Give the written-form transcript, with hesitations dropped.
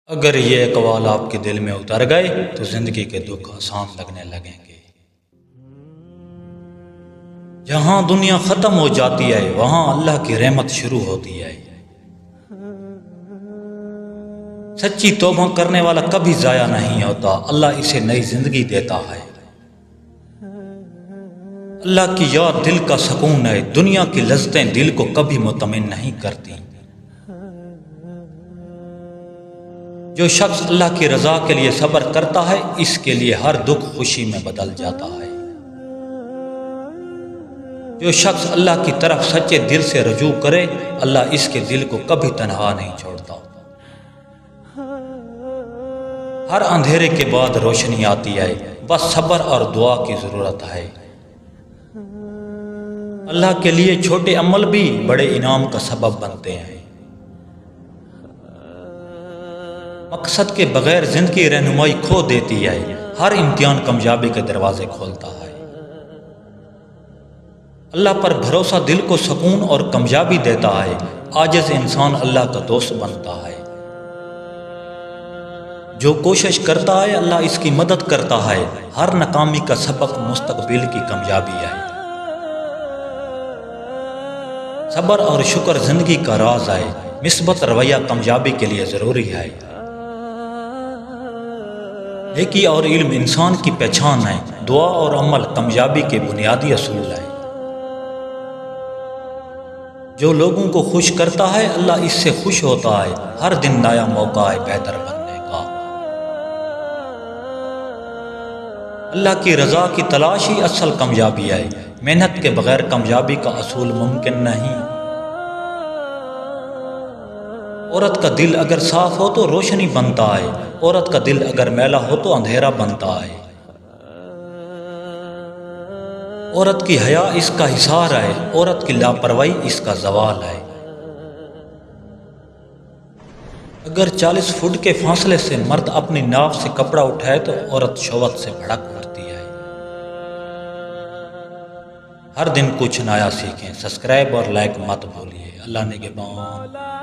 اگر یہ اقوال آپ کے دل میں اتر گئے تو زندگی کے دکھ آسان لگنے لگیں گے۔ جہاں دنیا ختم ہو جاتی ہے وہاں اللہ کی رحمت شروع ہوتی ہے۔ سچی توبہ کرنے والا کبھی ضائع نہیں ہوتا، اللہ اسے نئی زندگی دیتا ہے۔ اللہ کی یاد دل کا سکون ہے، دنیا کی لذتیں دل کو کبھی مطمئن نہیں کرتی۔ جو شخص اللہ کی رضا کے لیے صبر کرتا ہے اس کے لیے ہر دکھ خوشی میں بدل جاتا ہے۔ جو شخص اللہ کی طرف سچے دل سے رجوع کرے اللہ اس کے دل کو کبھی تنہا نہیں چھوڑتا۔ ہر اندھیرے کے بعد روشنی آتی ہے، بس صبر اور دعا کی ضرورت ہے۔ اللہ کے لیے چھوٹے عمل بھی بڑے انعام کا سبب بنتے ہیں۔ مقصد کے بغیر زندگی رہنمائی کھو دیتی ہے، ہر امتحان کامیابی کے دروازے کھولتا ہے۔ اللہ پر بھروسہ دل کو سکون اور کامیابی دیتا ہے، عاجز انسان اللہ کا دوست بنتا ہے۔ جو کوشش کرتا ہے اللہ اس کی مدد کرتا ہے، ہر ناکامی کا سبق مستقبل کی کامیابی ہے۔ صبر اور شکر زندگی کا راز ہے، مثبت رویہ کامیابی کے لیے ضروری ہے۔ نیکی اور علم انسان کی پہچان ہے، دعا اور عمل کامیابی کے بنیادی اصول ہیں۔ جو لوگوں کو خوش کرتا ہے اللہ اس سے خوش ہوتا ہے، ہر دن نیا موقع ہے بہتر بننے کا۔ اللہ کی رضا کی تلاش ہی اصل کامیابی ہے، محنت کے بغیر کامیابی کا اصول ممکن نہیں۔ عورت کا دل اگر صاف ہو تو روشنی بنتا ہے، عورت کا دل اگر میلا ہو تو اندھیرا بنتا ہے۔ عورت کی حیا اس کا حصار ہے، عورت کی لاپرواہی اس کا زوال ہے۔ اگر 40 فٹ کے فاصلے سے مرد اپنی ناک سے کپڑا اٹھائے تو عورت شہوت سے بھڑک اٹھتی ہے۔ ہر دن کچھ نیا سیکھیں، سبسکرائب اور لائک مت بھولیے۔ اللہ نگہبان۔